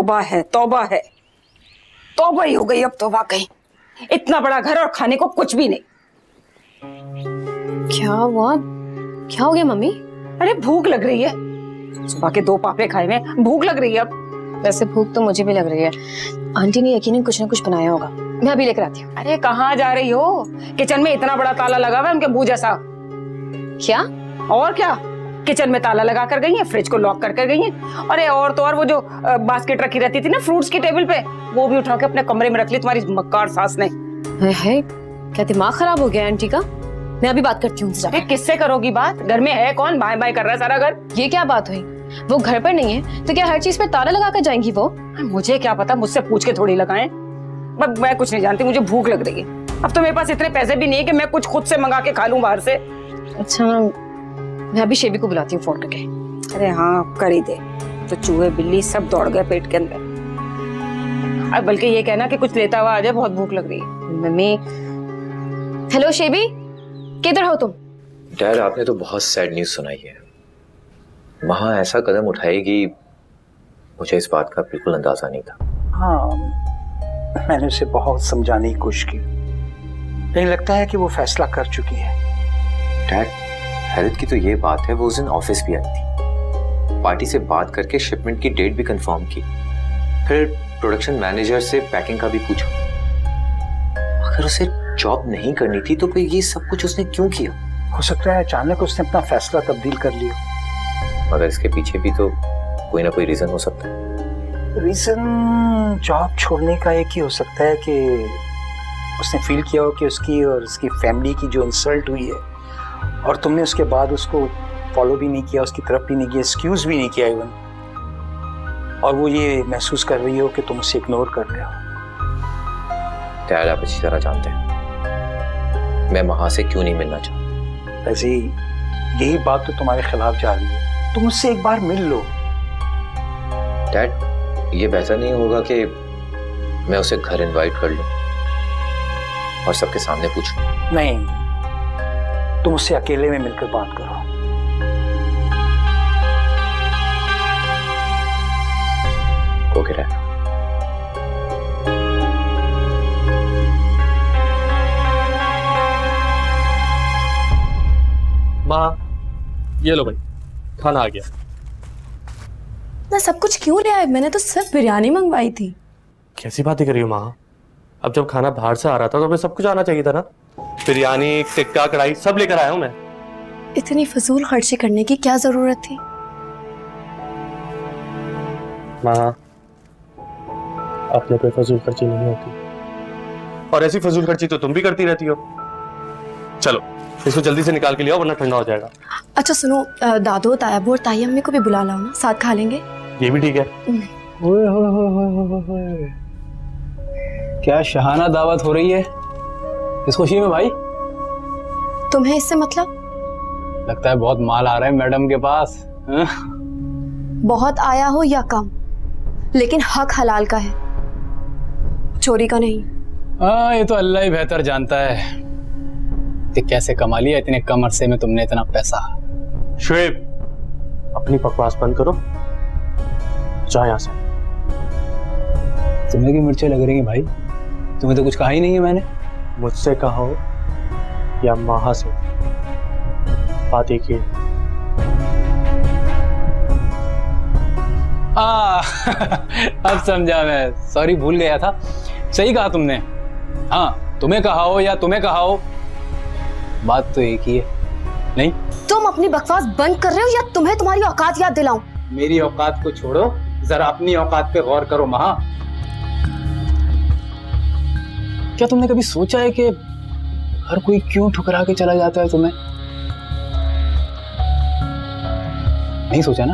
तौबा है, तौबा है, तौबा ही हो गई अब तो वाकई। इतना बड़ा घर और खाने को कुछ भी नहीं। क्या हुआ? क्या हो गया मम्मी? अरे भूख लग रही है, सुबह के 2 पापे खाए में भूख लग रही है अब। वैसे भूख तो मुझे भी लग रही है। आंटी ने यकीनन कुछ ना कुछ बनाया होगा, मैं अभी लेकर आती हूँ। अरे कहाँ जा रही हो? किचन में इतना बड़ा ताला लगा हुआ है उनके मुंह जैसा। क्या? और क्या, किचन में ताला लगा कर गई है, फ्रिज को लॉक कर गई है। अरे और तो और वो जो बास्केट रखी रहती थी ना फ्रूट्स की टेबल पे, वो भी उठा के अपने कमरे में रख ली तुम्हारी मक्कार सास ने। है क्या दिमाग खराब हो गया आंटी का? मैं अभी बात करती हूँ। किससे करोगी बात? घर में है कौन? बाय बाय कर रहा है सारा घर। ये क्या बात हुई? वो घर पर नहीं है तो क्या हर चीज पे ताला लगा कर जाएंगी वो? मुझे क्या पता, मुझसे पूछ के थोड़ी लगाएं। मैं कुछ नहीं जानती, मुझे भूख लग रही है। अब तो मेरे पास इतने पैसे भी नहीं है कि मैं कुछ खुद से मंगा के खा लूं बाहर से। अच्छा मैं अभी शेबी को बुलाती हूँ फोन करके। अरे हाँ कर ही दे, तो चूहे बिल्ली सब दौड़ गए पेट के अंदर। अब बल्कि ये कहना कि कुछ लेता हुआ आ जाए, बहुत भूख लग रही है। मम्मी। हेलो शेबी, किधर हो तुम? डैड आपने तो बहुत सैड न्यूज़ सुनाई है। वहाँ ऐसा कदम उठाएगी मुझे इस बात का बिल्कुल अंदाजा नहीं था। हाँ, मैंने उसे बहुत समझाने की कोशिश की, लेकिन लगता है कि वो फैसला कर चुकी है। डैड, हैरत की तो ये बात है, वो उस दिन ऑफिस भी आई थी, पार्टी से बात करके शिपमेंट की डेट भी कंफर्म की, फिर प्रोडक्शन मैनेजर से पैकिंग का भी पूछा। अगर उसे जॉब नहीं करनी थी तो फिर ये सब कुछ उसने क्यों किया? हो सकता है अचानक उसने अपना फैसला तब्दील कर लिया, मगर इसके पीछे भी तो कोई ना कोई रीजन हो सकता है। रीजन जॉब छोड़ने का एक ही हो सकता है कि उसने फील किया हो कि उसकी और उसकी फैमिली की जो इंसल्ट हुई है और तुमने उसके बाद उसको फॉलो भी नहीं किया, उसकी तरफ भी नहीं किया, एक्सक्यूज भी नहीं किया इवन, और वो ये महसूस कर रही हो कि तुम उसे इग्नोर कर रहे हो। डैड आप अच्छी तरह जानते हैं मैं वहां से क्यों नहीं मिलना चाहता। ऐसे यही बात तो तुम्हारे खिलाफ जा रही है, तुम उससे एक बार मिल लो। डैड ये बेहतर नहीं होगा कि मैं उसे घर इनवाइट कर लूं और सबके सामने पूछूं? नहीं, तुम उससे अकेले में मिलकर बात करो। Okay dad. माँ ये लो भाई, खाना आ गया। ना सब कुछ क्यों ले आए? मैंने तो सिर्फ बिरयानी मंगवाई थी। कैसी बातें कर रही हो माँ? अब जब खाना बाहर से आ रहा था तो हमें सब कुछ आना चाहिए था ना। बिरयानी, टिक्का, कढ़ाई सब लेकर आया हूँ मैं। इतनी फजूल खर्ची करने की क्या जरूरत थी? माँ अपने पे फजूल खर्ची नहीं होती, और ऐसी फजूल खर्ची तो तुम भी करती रहती हो। चलो इसको जल्दी से निकाल के लिया वरना ठंडा हो जाएगा। अच्छा सुनो, दादो, तायाबू और ताई अम्मी को भी बुला लाओ ना, साथ खा लेंगे। ये भी ठीक है। ओए होए होए होए होए, क्या शहाना दावत हो रही है इस खुशी में भाई। तुम्हें इससे मतलब? लगता है बहुत माल आ रहा है मैडम के पास। बहुत आया हो या कम, लेकिन हक हलाल का है, चोरी का नहीं। हाँ ये तो अल्लाह ही बेहतर जानता है कि कैसे कमा लिया इतने कम अरसे में तुमने इतना पैसा। शुएब अपनी बकवास बंद करो, जा यहाँ से। तुम्हें की मिर्चें लग रही हैं भाई, तुम्हें तो कुछ कहा ही नहीं है मैंने। मुझसे कहो या माहा से, बात एक ही। अब समझा मैं, सॉरी भूल गया था। सही कहा तुमने। हाँ तुम्हें कहा हो या तुम्हें कहा हो, बात तो एक ही है। नहीं तुम अपनी बकवास बंद कर रहे हो या तुम्हें तुम्हारी औकात याद दिलाऊं? मेरी औकात को छोड़ो, जरा अपनी औकात पे गौर करो महा। क्या तुमने कभी सोचा है कि हर कोई क्यों ठुकरा के चला जाता है तुम्हें? नहीं सोचा ना,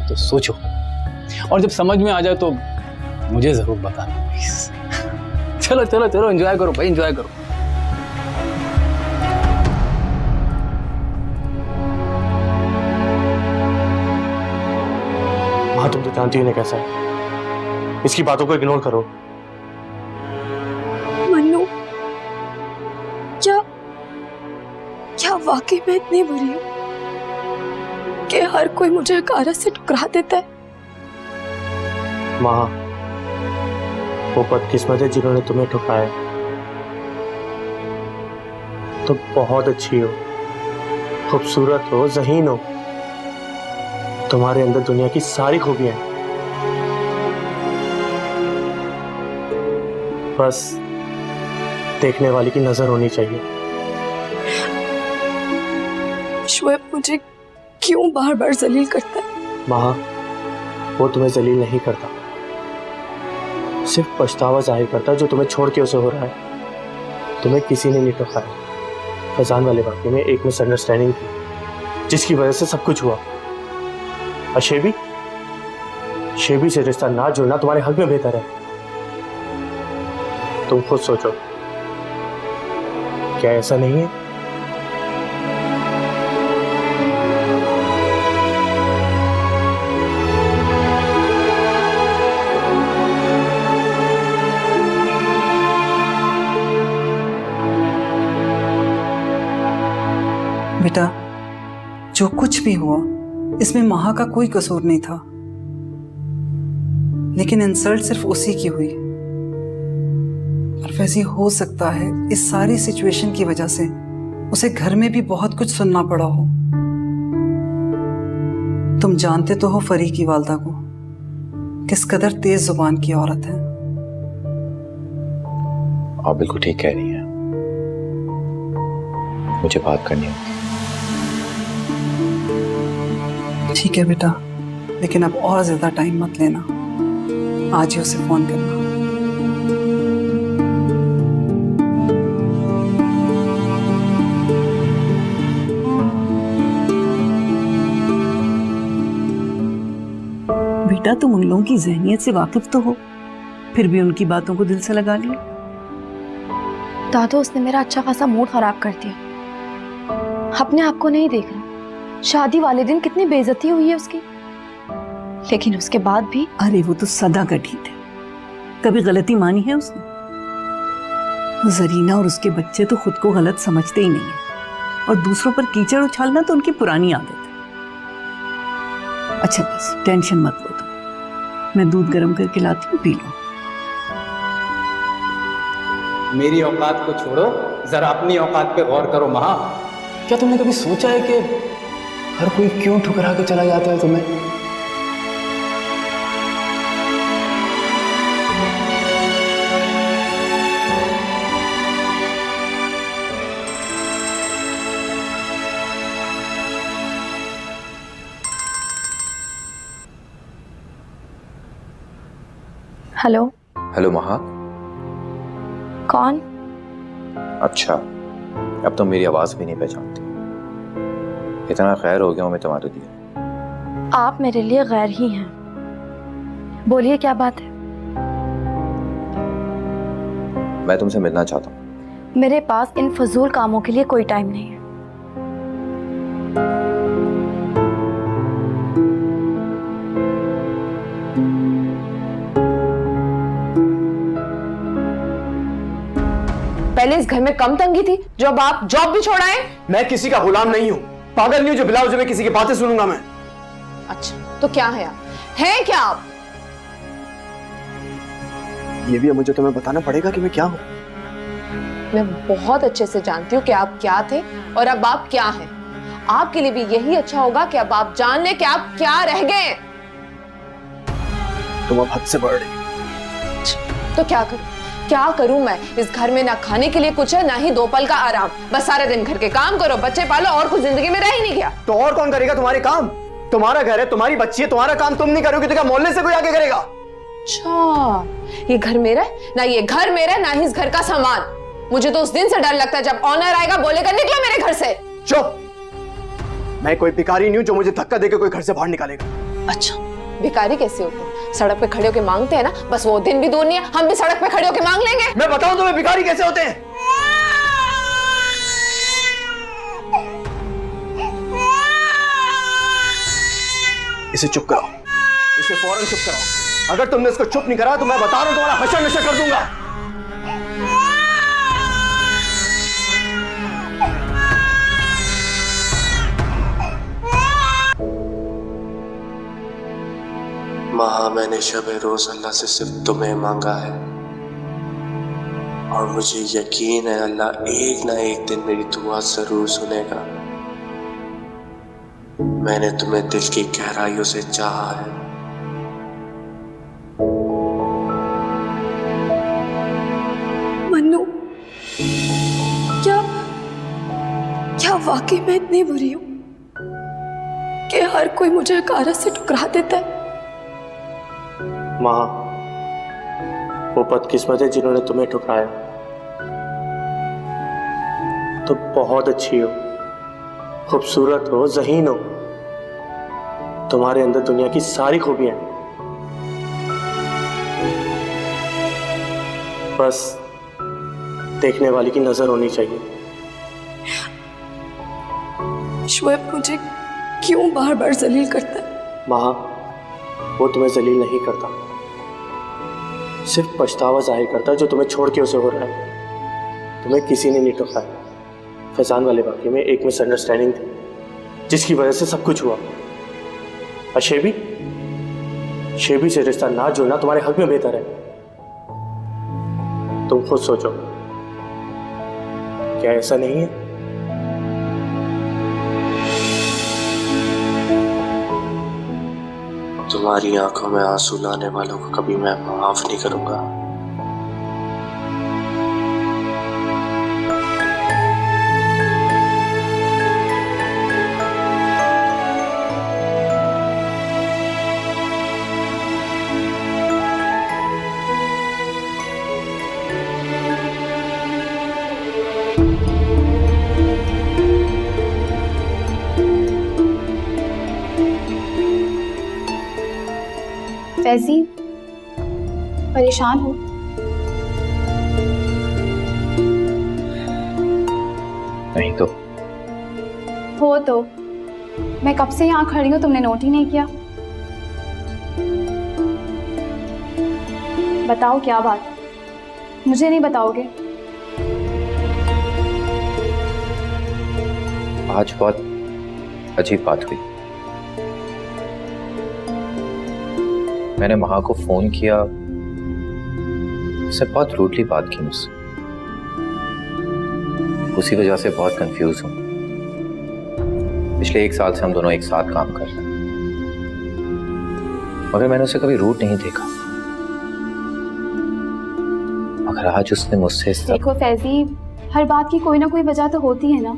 तो सोचो, और जब समझ में आ जाए तो मुझे जरूर बताना प्लीज। चलो चलो चलो एंजॉय करो भाई, एंजॉय करो। हाँ तुम तो जानती हो ना कैसा है, इसकी बातों को इग्नोर करो। मन्नू, क्या वाकई में इतनी बुरी हूं कि हर कोई मुझे हकारत से ठुकरा देता है? माँ वो बदकिस्मत है जिन्होंने तुम्हें ठुकराया। तुम बहुत अच्छी हो, खूबसूरत हो, ज़हीन हो, तुम्हारे अंदर दुनिया की सारी खूबियां हैं। बस देखने वाले की नजर होनी चाहिए। शोएब मुझे क्यों बार बार जलील करता है? महा, वो तुम्हें जलील नहीं करता, सिर्फ पछतावा जाहिर करता है जो तुम्हें छोड़ के उसे हो रहा है। तुम्हें किसी ने नहीं ठुकराया। फैजान वाले वाक़े में एक मिसअंडरस्टैंडिंग थी जिसकी वजह से सब कुछ हुआ। और शेबी से रिश्ता ना जुड़ना तुम्हारे हक में बेहतर है। तुम खुद सोचो, क्या ऐसा नहीं है? बेटा, जो कुछ भी हुआ इसमें महा का कोई कसूर नहीं था, लेकिन इंसल्ट सिर्फ उसी की हुई। और वैसे हो सकता है इस सारी सिचुएशन की वजह से उसे घर में भी बहुत कुछ सुनना पड़ा हो। तुम जानते तो हो फरी की वालदा को, किस कदर तेज जुबान की औरत है। आप बिल्कुल ठीक कह रही हैं, मुझे बात करनी होगी। ठीक है बेटा, लेकिन अब और ज्यादा टाइम मत लेना, आज ही उसे फोन करना। बेटा, तुम उन लोगों की ज़हनियत से वाकिफ तो हो, फिर भी उनकी बातों को दिल से लगा लिया। दादो, उसने मेरा अच्छा खासा मूड खराब कर दिया। अपने आप को नहीं देख रहा। शादी वाले दिन कितनी बेइज्जती हुई है उसकी, लेकिन उसके बाद भी। अरे वो तो सदा का ठीक है, कभी गलती मानी है उसने? जरीना और उसके बच्चे तो खुद को गलत समझते ही नहीं है, और दूसरों पर कीचड़ उछालना तो उनकी पुरानी आदत है। अच्छा बस टेंशन मत लो तुम, मैं दूध गर्म करके लाती हूँ, पी लो। मेरी औकात को छोड़ो, जरा अपनी औकात पे गौर करो। महा, क्या तुमने कभी सोचा है कि हर कोई क्यों ठुकरा के चला जाता है तुम्हें? हेलो। हेलो महा। कौन? अच्छा, अब तो मेरी आवाज भी नहीं पहचानती। इतना खैर हो गया हूं मैं तुम्हारे लिए। आप मेरे लिए गैर ही हैं। बोलिए क्या बात है? मैं तुमसे मिलना चाहता हूँ। मेरे पास इन फजूल कामों के लिए कोई टाइम नहीं है। पहले इस घर में कम तंगी थी, जो अब आप जॉब भी छोड़ आए। मैं किसी का गुलाम नहीं हूं, पागल नहीं हूं जो बिलाओ जो मैं किसी की बातें सुनूंगा मैं। अच्छा, तो क्या है आप? हैं क्या आप? ये भी मुझे तुम्हें बताना पड़ेगा कि मैं क्या हूं। मैं बहुत अच्छे से जानती हूँ कि आप क्या थे और अब आप क्या हैं। आपके लिए भी यही अच्छा होगा कि अब आप जान लें कि आप क्या रह गए हैं। तुम अब हद से बढ़ रही हो। तो क्या करूं? क्या करूं मैं? इस घर में ना खाने के लिए कुछ है, ना ही दो पल का आराम। बस सारे दिन घर के काम करो, बच्चे पालो, और कुछ जिंदगी में रह ही नहीं गया। तो और कौन करेगा तुम्हारे काम? तुम्हारा घर है, तुम्हारी बच्ची है, तुम्हारा काम तुम नहीं करोगे तो क्या मोहल्ले से कोई आगे करेगा? अच्छा, ये घर मेरा है ना, ये घर मेरा है ना ही इस घर का सामान। मुझे तो उस दिन से डर लगता है जब ऑनर आएगा बोलेगा निकलो मेरे घर से। चुप, मैं कोई भिखारी नहीं हूं जो मुझे धक्का देकर कोई घर से बाहर निकालेगा। अच्छा, भिखारी कैसे होते हैं? सड़क पे खड़े होके मांगते हैं ना, बस वो दिन भी दूर नहीं है, हम भी सड़क पे खड़े होके मांग लेंगे। मैं बताऊं तुम्हें भिखारी कैसे होते हैं? इसे चुप कराओ, इसे फौरन चुप कराओ। अगर तुमने इसको चुप नहीं करा तो मैं बता रहा हूं तुम्हारा हशर नशर कर दूंगा। महा, मैंने शब रोज अल्लाह से सिर्फ तुम्हें मांगा है। और मुझे यकीन है अल्लाह एक ना एक दिन मेरी दुआ जरूर सुनेगा। मैंने तुम्हें दिल की गहराइयों से चाहा है। मन्नू, क्या वाकई मैं इतनी बुरी हूं कि हर कोई मुझे हकारत से ठुकरा देता है? माँ, वो बदकिस्मत है जिन्होंने तुम्हें ठुकराया। तो बहुत अच्छी हो, खूबसूरत हो, ज़हीन हो, तुम्हारे अंदर दुनिया की सारी खूबियां हैं। बस देखने वाले की नजर होनी चाहिए। शोएब मुझे क्यों बार बार जलील करता है? माँ, वो तुम्हें जलील नहीं करता, सिर्फ पछतावा जाहिर करता है जो तुम्हें छोड़ के उसे हो रहा है। तुम्हें किसी ने नहीं ठुकराया। फैजान वाले वाकये में एक मिसअंडरस्टैंडिंग थी जिसकी वजह से सब कुछ हुआ। और शेबी से रिश्ता ना जोड़ना तुम्हारे हक में बेहतर है। तुम खुद सोचो, क्या ऐसा नहीं है? तुम्हारी आंखों में आंसू लाने वालों को कभी मैं माफ नहीं करूंगा। फैजी, परेशान हो? नहीं तो हो तो मैं कब से यहाँ खड़ी हूँ, तुमने नोट ही नहीं किया। बताओ क्या बात, मुझे नहीं बताओगे? आज बहुत अजीब बात हुई। मैंने महा को फोन किया, उससे बहुत रूडली बात की मुझसे। उसी वजह से बहुत कंफ्यूज हूं। पिछले 1 साल से हम दोनों एक साथ काम कर रहे हैं, मगर मैंने उसे कभी रूड नहीं देखा। मगर आज उसने मुझसे देखो फैजी, हर बात की कोई ना कोई वजह तो होती है ना।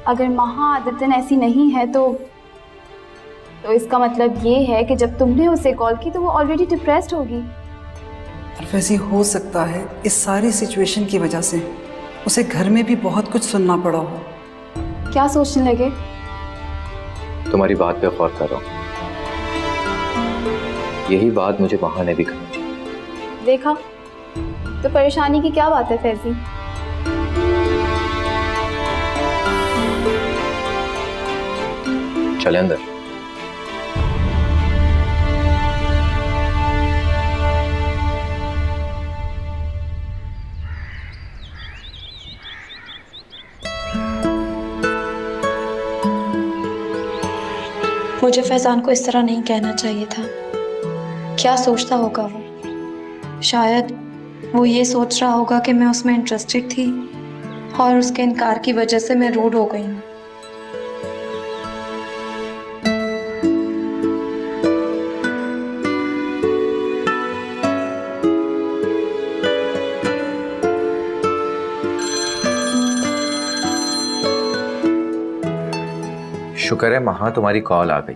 अगर महा आदतन ऐसी नहीं है तो इसका मतलब ये है कि जब तुमने उसे कॉल की तो वो ऑलरेडी डिप्रेस्ड होगी। और वैसे हो सकता है इस सारी सिचुएशन की वजह से उसे घर में भी बहुत कुछ सुनना पड़ा हो। क्या सोचने लगे? तुम्हारी बात पे गौर कर रहा हूं। यही बात मुझे वहां ने भी कही। देखा तो परेशानी की क्या बात है फैजी? चले अंदर। मुझे फैजान को इस तरह नहीं कहना चाहिए था। क्या सोचता होगा वो? शायद वो ये सोच रहा होगा कि मैं उसमें इंटरेस्टेड थी और उसके इनकार की वजह से मैं रूड हो गई हूँ। शुक्र है महा तुम्हारी कॉल आ गई,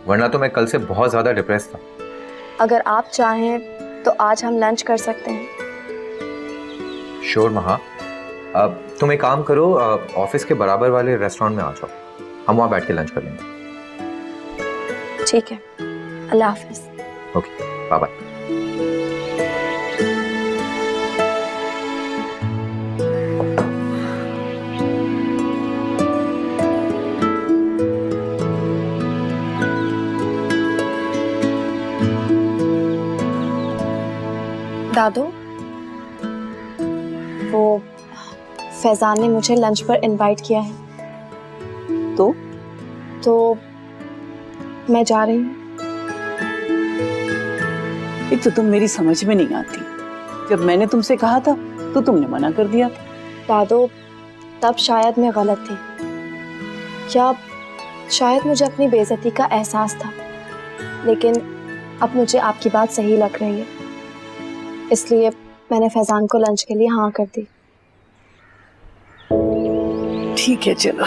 वरना तो मैं कल से बहुत ज्यादा डिप्रेस था। अगर आप चाहें तो आज हम लंच कर सकते हैं। श्योर महा। अब तुम एक काम करो, ऑफिस के बराबर वाले रेस्टोरेंट में आ जाओ, हम वहाँ बैठ के लंच कर लेंगे। ठीक है, अल्लाह हाफिज। Okay, bye bye. दादू, वो फैजान ने मुझे लंच पर इनवाइट किया है। तो मैं जा रही हूँ। ये तो तुम मेरी समझ में नहीं आती। जब मैंने तुमसे कहा था तो तुमने मना कर दिया था। दादो, तब शायद मैं गलत थी, या शायद मुझे अपनी बेइज्जती का एहसास था, लेकिन अब मुझे आपकी बात सही लग रही है, इसलिए मैंने फैजान को लंच के लिए हाँ कर दी। ठीक है चलो।